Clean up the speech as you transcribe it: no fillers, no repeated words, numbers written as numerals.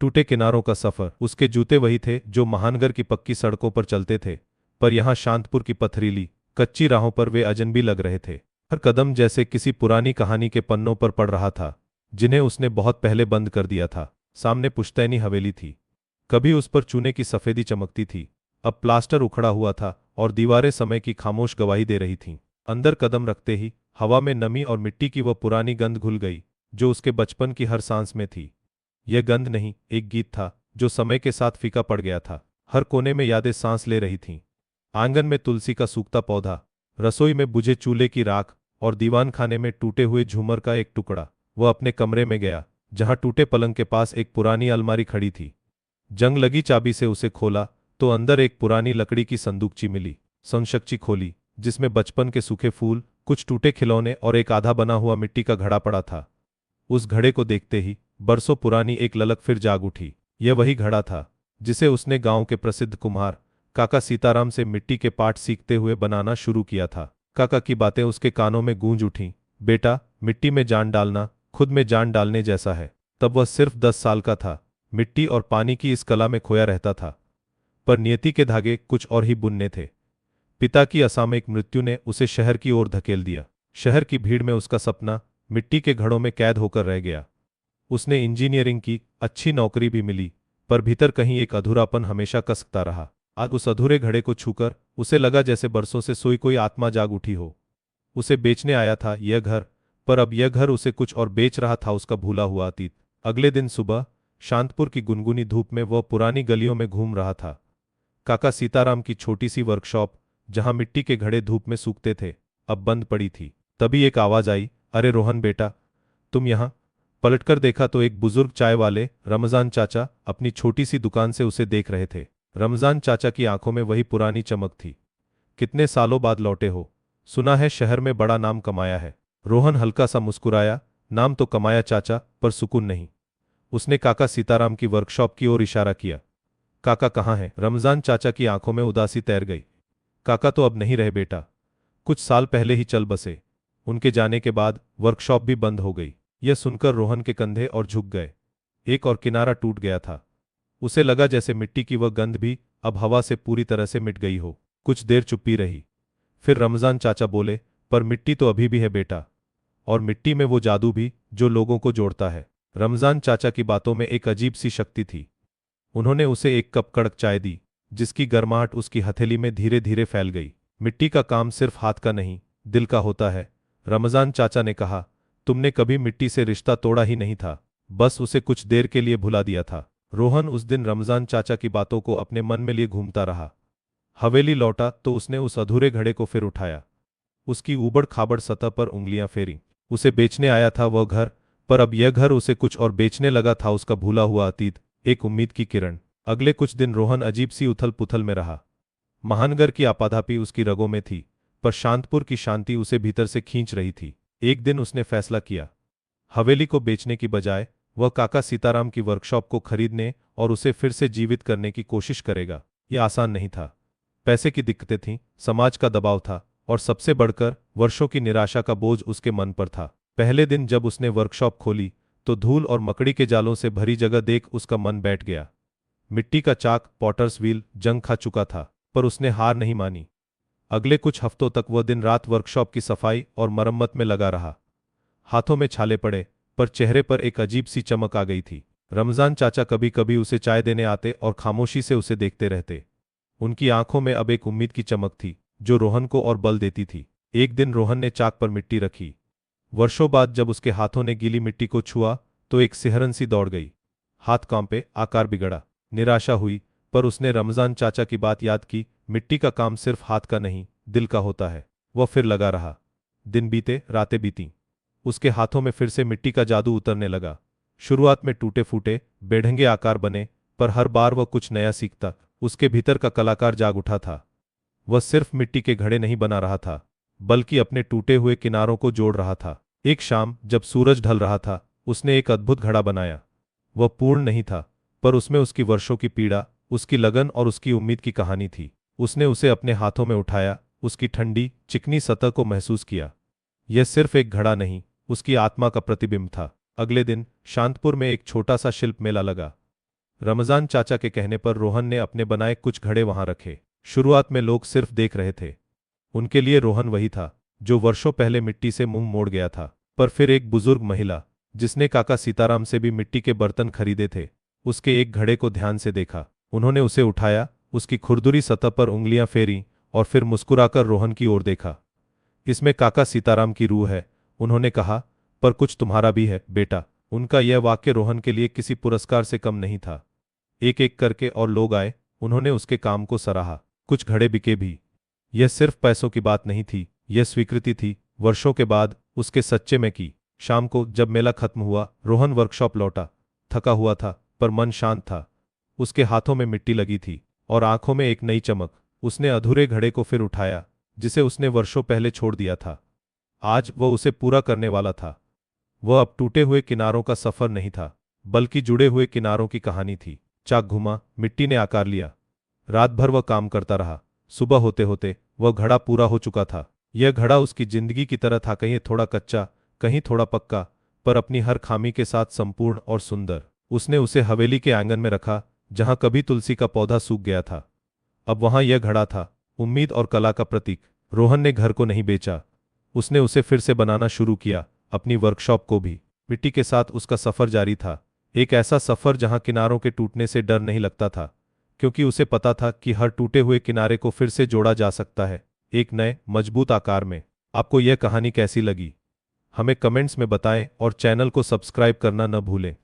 टूटे किनारों का सफर। उसके जूते वही थे जो महानगर की पक्की सड़कों पर चलते थे, पर यहाँ शांतपुर की पथरीली कच्ची राहों पर वे अजनबी लग रहे थे। हर कदम जैसे किसी पुरानी कहानी के पन्नों पर पड़ रहा था, जिन्हें उसने बहुत पहले बंद कर दिया था। सामने पुश्तैनी हवेली थी। कभी उस पर चूने की सफेदी चमकती थी, अब प्लास्टर उखड़ा हुआ था और दीवारें समय की खामोश गवाही दे रही थीं। अंदर कदम रखते ही हवा में नमी और मिट्टी की वह पुरानी गंध घुल गई जो उसके बचपन की हर सांस में थी। यह गंध नहीं, एक गीत था जो समय के साथ फीका पड़ गया था। हर कोने में यादें सांस ले रही थीं। आंगन में तुलसी का सूखता पौधा, रसोई में बुझे चूल्हे की राख और दीवान खाने में टूटे हुए झूमर का एक टुकड़ा। वह अपने कमरे में गया, जहां टूटे पलंग के पास एक पुरानी अलमारी खड़ी थी। जंग लगी चाबी से उसे खोला तो अंदर एक पुरानी लकड़ी की संदूकची मिली। संशकची खोली, जिसमें बचपन के सूखे फूल, कुछ टूटे खिलौने और एक आधा बना हुआ मिट्टी का घड़ा पड़ा था। उस घड़े को देखते ही बरसों पुरानी एक ललक फिर जाग उठी। यह वही घड़ा था जिसे उसने गांव के प्रसिद्ध कुम्हार काका सीताराम से मिट्टी के पाट सीखते हुए बनाना शुरू किया था। काका की बातें उसके कानों में गूंज उठीं। बेटा, मिट्टी में जान डालना खुद में जान डालने जैसा है। तब वह सिर्फ 10 साल का था। मिट्टी और पानी की इस कला में खोया रहता था, पर नियति के धागे कुछ और ही बुनने थे। पिता की असामयिक मृत्यु ने उसे शहर की ओर धकेल दिया। शहर की भीड़ में उसका सपना मिट्टी के घड़ों में कैद होकर रह गया। उसने इंजीनियरिंग की, अच्छी नौकरी भी मिली, पर भीतर कहीं एक अधूरापन हमेशा कसकता रहा। आज उस अधूरे घड़े को छूकर उसे लगा जैसे बरसों से सोई कोई आत्मा जाग उठी हो। उसे बेचने आया था यह घर, पर अब यह घर उसे कुछ और बेच रहा था, उसका भूला हुआ अतीत। अगले दिन सुबह शांतपुर की गुनगुनी धूप में वह पुरानी गलियों में घूम रहा था। काका सीताराम की छोटी सी वर्कशॉप, जहां मिट्टी के घड़े धूप में सूखते थे, अब बंद पड़ी थी। तभी एक आवाज आई, अरे रोहन बेटा, तुम यहाँ। पलटकर देखा तो एक बुजुर्ग चाय वाले रमजान चाचा अपनी छोटी सी दुकान से उसे देख रहे थे। रमजान चाचा की आंखों में वही पुरानी चमक थी। कितने सालों बाद लौटे हो? सुना है शहर में बड़ा नाम कमाया है। रोहन हल्का सा मुस्कुराया। नाम तो कमाया चाचा, पर सुकून नहीं। उसने काका सीताराम की वर्कशॉप की ओर इशारा किया। काका कहाँ हैं? रमजान चाचा की आंखों में उदासी तैर गई। काका तो अब नहीं रहे बेटा, कुछ साल पहले ही चल बसे। उनके जाने के बाद वर्कशॉप भी बंद हो गई। यह सुनकर रोहन के कंधे और झुक गए। एक और किनारा टूट गया था। उसे लगा जैसे मिट्टी की वह गंध भी अब हवा से पूरी तरह से मिट गई हो। कुछ देर चुप्पी रही। फिर रमजान चाचा बोले, पर मिट्टी तो अभी भी है बेटा, और मिट्टी में वो जादू भी जो लोगों को जोड़ता है। रमजान चाचा की बातों में एक अजीब सी शक्ति थी। उन्होंने उसे एक कप कड़क चाय दी, जिसकी गर्माहट उसकी हथेली में धीरे धीरे फैल गई। मिट्टी का काम सिर्फ हाथ का नहीं, दिल का होता है, रमजान चाचा ने कहा। तुमने कभी मिट्टी से रिश्ता तोड़ा ही नहीं था, बस उसे कुछ देर के लिए भुला दिया था। रोहन उस दिन रमजान चाचा की बातों को अपने मन में लिए घूमता रहा। हवेली लौटा तो उसने उस अधूरे घड़े को फिर उठाया। उसकी ऊबड़ खाबड़ सतह पर उंगलियां फेरी। उसे बेचने आया था वह घर, पर अब यह घर उसे कुछ और बेचने लगा था, उसका भूला हुआ अतीत, एक उम्मीद की किरण। अगले कुछ दिन रोहन अजीब सी उथल पुथल में रहा। महानगर की आपाधापी उसकी रगों में थी, पर शांतपुर की शांति उसे भीतर से खींच रही थी। एक दिन उसने फैसला किया, हवेली को बेचने की बजाय वह काका सीताराम की वर्कशॉप को खरीदने और उसे फिर से जीवित करने की कोशिश करेगा। यह आसान नहीं था। पैसे की दिक्कतें थीं, समाज का दबाव था, और सबसे बढ़कर वर्षों की निराशा का बोझ उसके मन पर था। पहले दिन जब उसने वर्कशॉप खोली तो धूल और मकड़ी के जालों से भरी जगह देख उसका मन बैठ गया। मिट्टी का चाक, पॉटर्स व्हील जंग खा चुका था, पर उसने हार नहीं मानी। अगले कुछ हफ्तों तक वह दिन रात वर्कशॉप की सफाई और मरम्मत में लगा रहा। हाथों में छाले पड़े, पर चेहरे पर एक अजीब सी चमक आ गई थी। रमजान चाचा कभी कभी उसे चाय देने आते और खामोशी से उसे देखते रहते। उनकी आंखों में अब एक उम्मीद की चमक थी जो रोहन को और बल देती थी। एक दिन रोहन ने चाक पर मिट्टी रखी। वर्षों बाद जब उसके हाथों ने गीली मिट्टी को छुआ तो एक सिहरन सी दौड़ गई। हाथ कांपे, आकार बिगड़ा। निराशा हुई, पर उसने रमजान चाचा की बात याद की। मिट्टी का काम सिर्फ हाथ का नहीं, दिल का होता है। वह फिर लगा रहा। दिन बीते, रातें बीती। उसके हाथों में फिर से मिट्टी का जादू उतरने लगा। शुरुआत में टूटे फूटे बेढंगे आकार बने, पर हर बार वह कुछ नया सीखता। उसके भीतर का कलाकार जाग उठा था। वह सिर्फ मिट्टी के घड़े नहीं बना रहा था, बल्कि अपने टूटे हुए किनारों को जोड़ रहा था। एक शाम जब सूरज ढल रहा था, उसने एक अद्भुत घड़ा बनाया। वह पूर्ण नहीं था, पर उसमें उसकी वर्षों की पीड़ा, उसकी लगन और उसकी उम्मीद की कहानी थी। उसने उसे अपने हाथों में उठाया, उसकी ठंडी चिकनी सतह को महसूस किया। यह सिर्फ एक घड़ा नहीं, उसकी आत्मा का प्रतिबिंब था। अगले दिन शांतपुर में एक छोटा सा शिल्प मेला लगा। रमजान चाचा के कहने पर रोहन ने अपने बनाए कुछ घड़े वहां रखे। शुरुआत में लोग सिर्फ देख रहे थे। उनके लिए रोहन वही था जो वर्षों पहले मिट्टी से मुंह मोड़ गया था। पर फिर एक बुजुर्ग महिला, जिसने काका सीताराम से भी मिट्टी के बर्तन खरीदे थे, उसके एक घड़े को ध्यान से देखा। उन्होंने उसे उठाया, उसकी खुरदुरी सतह पर उंगलियां फेरी और फिर मुस्कुराकर रोहन की ओर देखा। इसमें काका सीताराम की रूह है, उन्होंने कहा, पर कुछ तुम्हारा भी है बेटा। उनका यह वाक्य रोहन के लिए किसी पुरस्कार से कम नहीं था। एक एक करके और लोग आए, उन्होंने उसके काम को सराहा। कुछ घड़े बिके भी। यह सिर्फ पैसों की बात नहीं थी, यह स्वीकृति थी, वर्षों के बाद उसके सच्चे में की। शाम को जब मेला खत्म हुआ, रोहन वर्कशॉप लौटा। थका हुआ था पर मन शांत था। उसके हाथों में मिट्टी लगी थी और आंखों में एक नई चमक। उसने अधूरे घड़े को फिर उठाया, जिसे उसने वर्षों पहले छोड़ दिया था। आज वह उसे पूरा करने वाला था। वह अब टूटे हुए किनारों का सफर नहीं था, बल्कि जुड़े हुए किनारों की कहानी थी। चाक घुमा, मिट्टी ने आकार लिया। रात भर वह काम करता रहा। सुबह होते होते वह घड़ा पूरा हो चुका था। यह घड़ा उसकी जिंदगी की तरह था, कहीं थोड़ा कच्चा, कहीं थोड़ा पक्का, पर अपनी हर खामी के साथ संपूर्ण और सुंदर। उसने उसे हवेली के आंगन में रखा, जहां कभी तुलसी का पौधा सूख गया था। अब वहां यह घड़ा था, उम्मीद और कला का प्रतीक। रोहन ने घर को नहीं बेचा, उसने उसे फिर से बनाना शुरू किया, अपनी वर्कशॉप को भी। मिट्टी के साथ उसका सफर जारी था, एक ऐसा सफर जहां किनारों के टूटने से डर नहीं लगता था, क्योंकि उसे पता था कि हर टूटे हुए किनारे को फिर से जोड़ा जा सकता है, एक नए मजबूत आकार में। आपको यह कहानी कैसी लगी, हमें कमेंट्स में बताएं और चैनल को सब्सक्राइब करना न भूलें।